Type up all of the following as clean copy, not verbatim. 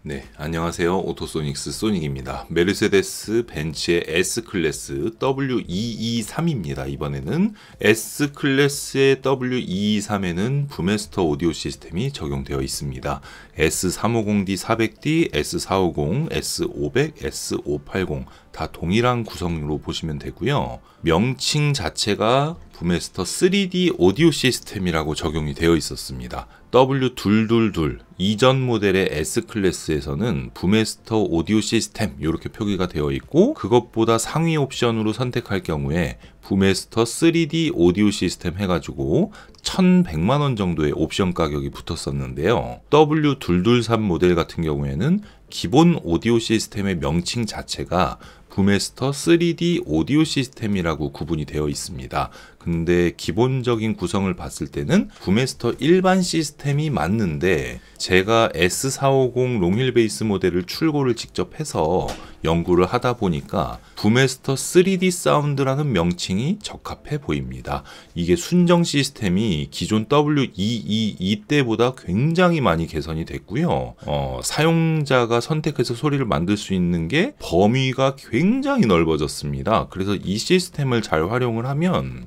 네, 안녕하세요. 오토소닉스 소닉입니다. 메르세데스 벤츠의 S클래스 W223입니다. 이번에는 S클래스의 W223에는 부메스터 오디오 시스템이 적용되어 있습니다. S350D, 400D, S450, S500, S580 다 동일한 구성으로 보시면 되고요. 명칭 자체가 부메스터 3D 오디오 시스템이라고 적용이 되어 있었습니다. W222 이전 모델의 S클래스에서는 부메스터 오디오 시스템 이렇게 표기가 되어 있고, 그것보다 상위 옵션으로 선택할 경우에 부메스터 3D 오디오 시스템 해가지고 1100만원 정도의 옵션 가격이 붙었었는데요. W223 모델 같은 경우에는 기본 오디오 시스템의 명칭 자체가 부메스터 3D 오디오 시스템이라고 구분이 되어 있습니다. 근데 기본적인 구성을 봤을 때는 부메스터 일반 시스템이 맞는데, 제가 S450 롱힐 베이스 모델을 출고를 직접 해서 연구를 하다 보니까 부메스터 3D 사운드라는 명칭이 적합해 보입니다. 이게 순정 시스템이 기존 W222 때보다 굉장히 많이 개선이 됐고요. 사용자가 선택해서 소리를 만들 수 있는 게 범위가 굉장히 넓어졌습니다. 그래서 이 시스템을 잘 활용을 하면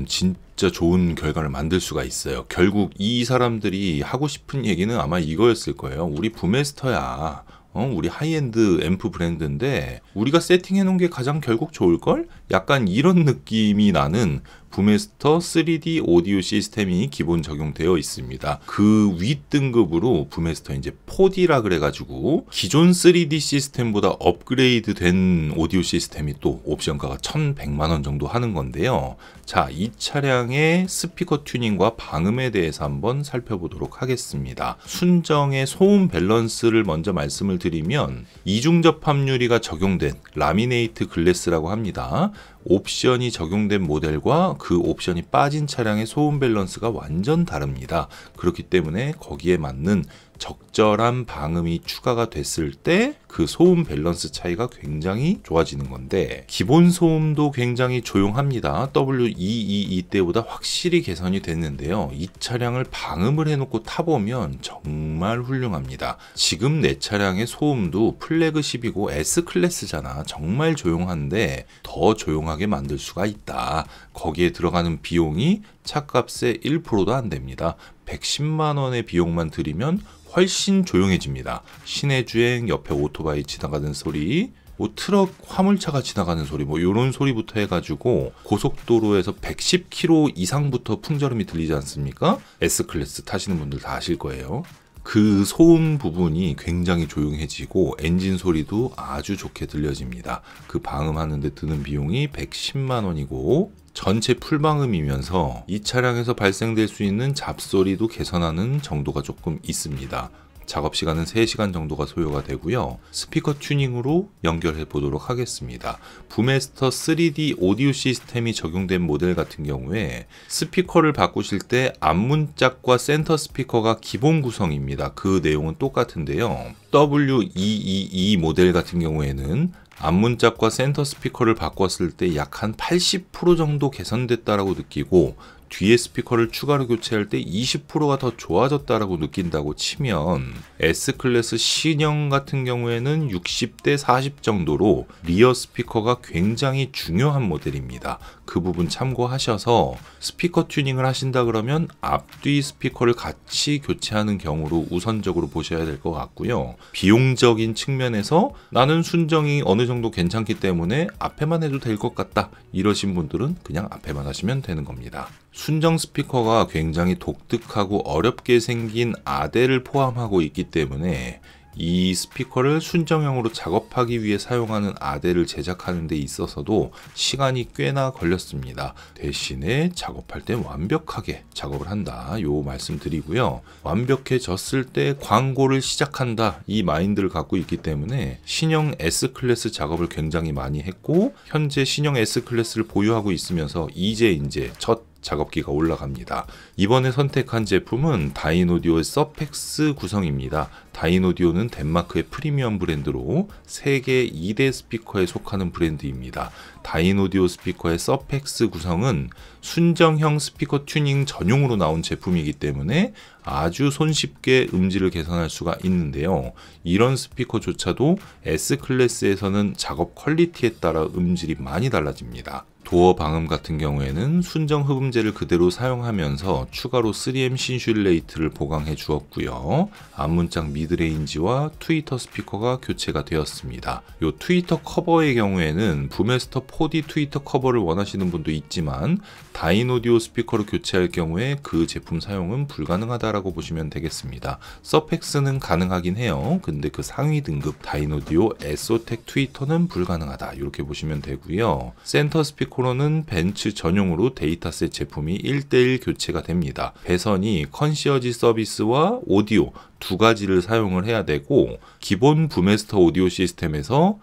진짜 좋은 결과를 만들 수가 있어요. 결국 이 사람들이 하고 싶은 얘기는 아마 이거였을 거예요. 우리 부메스터야. 우리 하이엔드 앰프 브랜드인데 우리가 세팅해 놓은 게 가장 결국 좋을걸? 약간 이런 느낌이 나는 부메스터 3D 오디오 시스템이 기본 적용되어 있습니다. 그 윗등급으로 부메스터 이제 4D라 그래가지고 기존 3D 시스템보다 업그레이드 된 오디오 시스템이 또 옵션가가 1100만원 정도 하는 건데요. 자, 이 차량의 스피커 튜닝과 방음에 대해서 한번 살펴보도록 하겠습니다. 순정의 소음 밸런스를 먼저 말씀을 드리면 이중접합 유리가 적용된 라미네이트 글래스라고 합니다. 옵션이 적용된 모델과 그 옵션이 빠진 차량의 소음 밸런스가 완전 다릅니다. 그렇기 때문에 거기에 맞는 적절한 방음이 추가가 됐을 때 그 소음 밸런스 차이가 굉장히 좋아지는 건데, 기본 소음도 굉장히 조용합니다. W222 때보다 확실히 개선이 됐는데요. 이 차량을 방음을 해놓고 타보면 정말 훌륭합니다. 지금 내 차량의 소음도 플래그십이고 S클래스잖아. 정말 조용한데 더 조용하게 만들 수가 있다. 거기에 들어가는 비용이 차값의 1%도 안 됩니다. 110만원의 비용만 들이면 훨씬 조용해집니다. 시내 주행, 옆에 오토바이 지나가는 소리, 트럭, 화물차가 지나가는 소리, 이런 소리부터 해가지고 고속도로에서 110km 이상부터 풍절음이 들리지 않습니까? S클래스 타시는 분들 다 아실 거예요. 그 소음 부분이 굉장히 조용해지고 엔진 소리도 아주 좋게 들려집니다. 그 방음하는 데 드는 비용이 110만원이고 전체 풀방음이면서 이 차량에서 발생될 수 있는 잡소리도 개선하는 정도가 조금 있습니다. 작업시간은 3시간 정도가 소요가 되고요. 스피커 튜닝으로 연결해 보도록 하겠습니다. 부메스터 3D 오디오 시스템이 적용된 모델 같은 경우에 스피커를 바꾸실 때 앞문짝과 센터 스피커가 기본 구성입니다. 그 내용은 똑같은데요. W222 모델 같은 경우에는 앞문짝과 센터 스피커를 바꿨을 때 약 한 80% 정도 개선됐다라고 느끼고, 뒤에 스피커를 추가로 교체할 때 20%가 더 좋아졌다라고 느낀다고 치면, S클래스 신형 같은 경우에는 60대 40 정도로 리어 스피커가 굉장히 중요한 모델입니다. 그 부분 참고하셔서 스피커 튜닝을 하신다 그러면 앞뒤 스피커를 같이 교체하는 경우로 우선적으로 보셔야 될 것 같고요. 비용적인 측면에서 나는 순정이 어느 정도 괜찮기 때문에 앞에만 해도 될 것 같다, 이러신 분들은 그냥 앞에만 하시면 되는 겁니다. 순정 스피커가 굉장히 독특하고 어렵게 생긴 아대를 포함하고 있기 때문에 이 스피커를 순정형으로 작업하기 위해 사용하는 아대를 제작하는 데 있어서도 시간이 꽤나 걸렸습니다. 대신에 작업할 때 완벽하게 작업을 한다, 요 말씀 드리고요. 완벽해졌을 때 광고를 시작한다, 이 마인드를 갖고 있기 때문에 신형 S클래스 작업을 굉장히 많이 했고, 현재 신형 S클래스를 보유하고 있으면서 이제 첫 작업기가 올라갑니다. 이번에 선택한 제품은 다인오디오의 서펙스 구성입니다. 다인오디오는 덴마크의 프리미엄 브랜드로 세계 2대 스피커에 속하는 브랜드입니다. 다인오디오 스피커의 서펙스 구성은 순정형 스피커 튜닝 전용으로 나온 제품이기 때문에 아주 손쉽게 음질을 개선할 수가 있는데요. 이런 스피커조차도 S클래스에서는 작업 퀄리티에 따라 음질이 많이 달라집니다. 도어 방음 같은 경우에는 순정 흡음재를 그대로 사용하면서 추가로 3M 신슐레이트를 보강해 주었고요. 앞문짝 미드레인지와 트위터 스피커가 교체가 되었습니다. 이 트위터 커버의 경우에는 부메스터 4D 트위터 커버를 원하시는 분도 있지만 다인오디오 스피커로 교체할 경우에 그 제품 사용은 불가능하다라고 보시면 되겠습니다. 서펙스는 가능하긴 해요. 근데 그 상위 등급 다인오디오 에소텍 트위터는 불가능하다. 이렇게 보시면 되고요. 센터 스피커로는 벤츠 전용으로 데이터셋 제품이 1:1 교체가 됩니다. 배선이 컨시어지 서비스와 오디오 두 가지를 사용을 해야 되고 기본 부메스터 오디오 시스템에서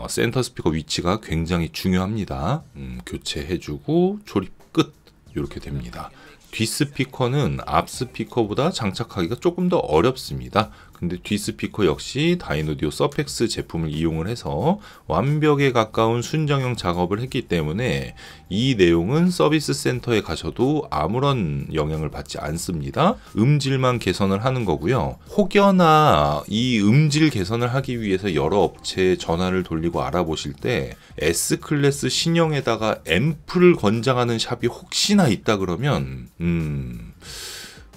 센터 스피커 위치가 굉장히 중요합니다. 교체해주고 조립 끝 이렇게 됩니다. 뒷스피커는 앞스피커보다 장착하기가 조금 더 어렵습니다. 근데 뒷스피커 역시 다인오디오 서펙스 제품을 이용을 해서 완벽에 가까운 순정형 작업을 했기 때문에 이 내용은 서비스 센터에 가셔도 아무런 영향을 받지 않습니다. 음질만 개선을 하는 거고요. 혹여나 이 음질 개선을 하기 위해서 여러 업체에 전화를 돌리고 알아보실 때 S클래스 신형에다가 앰프를 권장하는 샵이 혹시나 있다 그러면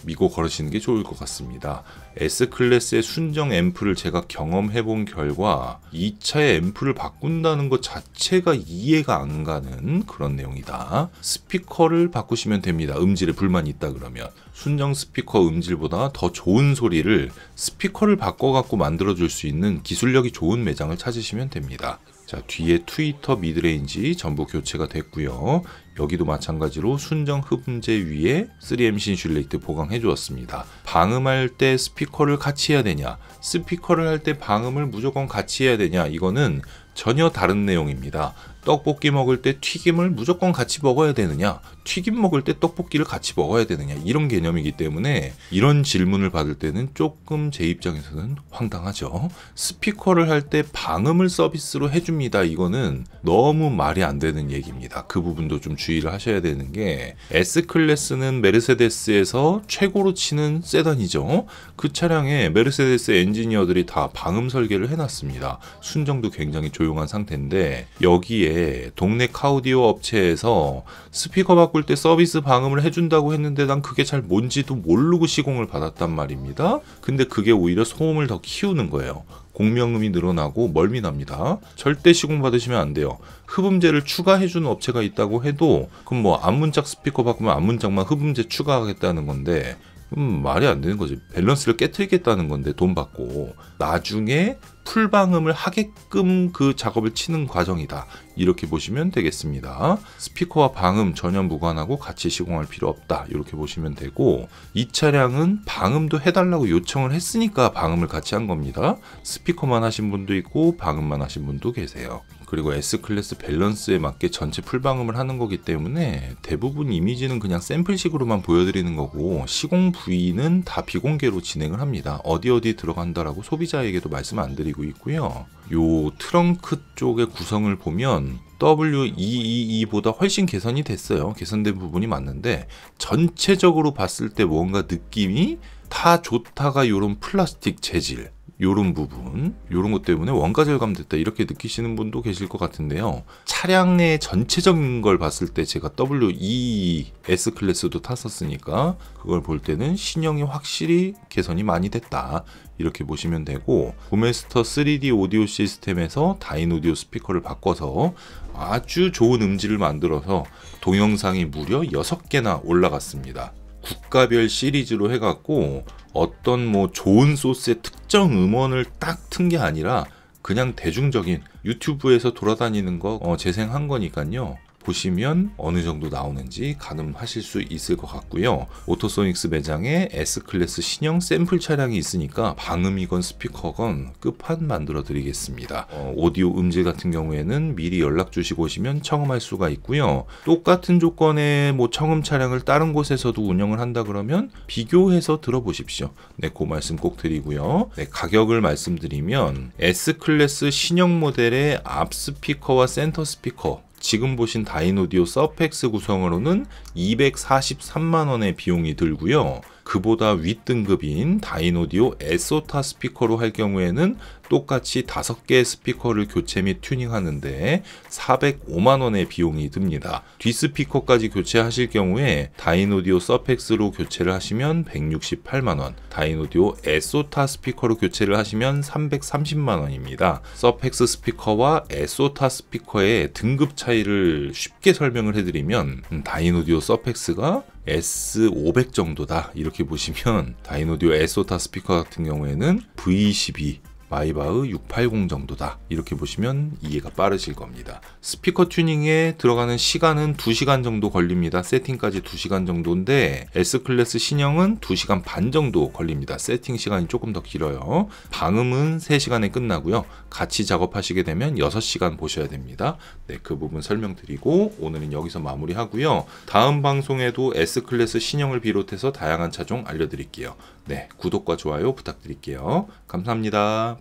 미고 걸으시는 게 좋을 것 같습니다. S클래스의 순정 앰프를 제가 경험해 본 결과 이 차의 앰프를 바꾼다는 것 자체가 이해가 안 가는 그런 내용이다. 스피커를 바꾸시면 됩니다. 음질에 불만이 있다 그러면. 순정 스피커 음질보다 더 좋은 소리를 스피커를 바꿔갖고 만들어줄 수 있는 기술력이 좋은 매장을 찾으시면 됩니다. 자, 뒤에 트위터 미드레인지 전부 교체가 됐고요. 여기도 마찬가지로 순정 흡음재 위에 3M 신슐레이트 보강해 주었습니다. 방음할 때 스피커를 같이 해야 되냐, 스피커를 할 때 방음을 무조건 같이 해야 되냐, 이거는 전혀 다른 내용입니다. 떡볶이 먹을 때 튀김을 무조건 같이 먹어야 되느냐, 튀김 먹을 때 떡볶이를 같이 먹어야 되느냐, 이런 개념이기 때문에 이런 질문을 받을 때는 조금 제 입장에서는 황당하죠. 스피커를 할 때 방음을 서비스로 해줍니다. 이거는 너무 말이 안 되는 얘기입니다. 그 부분도 좀 주의를 하셔야 되는 게 S클래스는 메르세데스에서 최고로 치는 세단이죠. 그 차량에 메르세데스 엔지니어들이 다 방음 설계를 해놨습니다. 순정도 굉장히 조용한 상태인데 여기에 동네 카우디오 업체에서 스피커 바꿀 때 서비스 방음을 해준다고 했는데 난 그게 잘 뭔지도 모르고 시공을 받았단 말입니다. 근데 그게 오히려 소음을 더 키우는 거예요. 공명음이 늘어나고 멀미 납니다. 절대 시공 받으시면 안 돼요. 흡음재를 추가해주는 업체가 있다고 해도 그럼 뭐 앞문짝 스피커 바꾸면 앞문짝만 흡음재 추가하겠다는 건데 말이 안 되는 거지. 밸런스를 깨트리겠다는 건데 돈 받고 나중에 풀방음을 하게끔 그 작업을 치는 과정이다. 이렇게 보시면 되겠습니다. 스피커와 방음 전혀 무관하고 같이 시공할 필요 없다. 이렇게 보시면 되고 이 차량은 방음도 해달라고 요청을 했으니까 방음을 같이 한 겁니다. 스피커만 하신 분도 있고 방음만 하신 분도 계세요. 그리고 S클래스 밸런스에 맞게 전체 풀방음을 하는 거기 때문에 대부분 이미지는 그냥 샘플식으로만 보여드리는 거고 시공 부위는 다 비공개로 진행을 합니다. 어디 들어간다라고 소비자에게도 말씀 안 드리고 있고요. 요 트렁크 쪽의 구성을 보면 W222보다 훨씬 개선이 됐어요. 개선된 부분이 맞는데 전체적으로 봤을 때 뭔가 느낌이 다 좋다가 요런 플라스틱 재질 요런 부분, 요런 것 때문에 원가 절감됐다 이렇게 느끼시는 분도 계실 것 같은데요. 차량의 전체적인 걸 봤을 때 제가 W2 S클래스도 탔었으니까 그걸 볼 때는 신형이 확실히 개선이 많이 됐다. 이렇게 보시면 되고 부메스터 3D 오디오 시스템에서 다인오디오 스피커를 바꿔서 아주 좋은 음질을 만들어서 동영상이 무려 6개나 올라갔습니다. 국가별 시리즈로 해갖고 어떤 뭐 좋은 소스의 특정 음원을 딱 튼 게 아니라 그냥 대중적인 유튜브에서 돌아다니는 거 재생한 거니까요. 보시면 어느 정도 나오는지 가늠하실 수 있을 것 같고요. 오토소닉스 매장에 S클래스 신형 샘플 차량이 있으니까 방음이건 스피커건 끝판 만들어 드리겠습니다. 오디오 음질 같은 경우에는 미리 연락 주시고 오시면 청음할 수가 있고요. 똑같은 조건의 청음 차량을 다른 곳에서도 운영을 한다 그러면 비교해서 들어보십시오. 네, 그 말씀 꼭 드리고요. 네, 가격을 말씀드리면 S클래스 신형 모델의 앞 스피커와 센터 스피커, 지금 보신 다인오디오 서펙스 구성으로는 243만원의 비용이 들고요. 그보다 윗등급인 다인오디오 에소타 스피커로 할 경우에는 똑같이 5개의 스피커를 교체 및 튜닝하는데 405만원의 비용이 듭니다. 뒷스피커까지 교체하실 경우에 다인오디오 서펙스로 교체를 하시면 168만원, 다인오디오 에소타 스피커로 교체를 하시면 330만원입니다. 서펙스 스피커와 에소타 스피커의 등급 차이를 쉽게 설명을 해드리면 다인오디오 서펙스가 S500 정도다 이렇게 보시면 다인오디오 에소타 스피커 같은 경우에는 V12 마이바흐 680 정도다 이렇게 보시면 이해가 빠르실 겁니다. 스피커 튜닝에 들어가는 시간은 2시간 정도 걸립니다. 세팅까지 2시간 정도인데 S클래스 신형은 2시간 반 정도 걸립니다. 세팅 시간이 조금 더 길어요. 방음은 3시간에 끝나고요. 같이 작업하시게 되면 6시간 보셔야 됩니다. 네, 그 부분 설명드리고 오늘은 여기서 마무리하고요. 다음 방송에도 S클래스 신형을 비롯해서 다양한 차종 알려드릴게요. 네, 구독과 좋아요 부탁드릴게요. 감사합니다.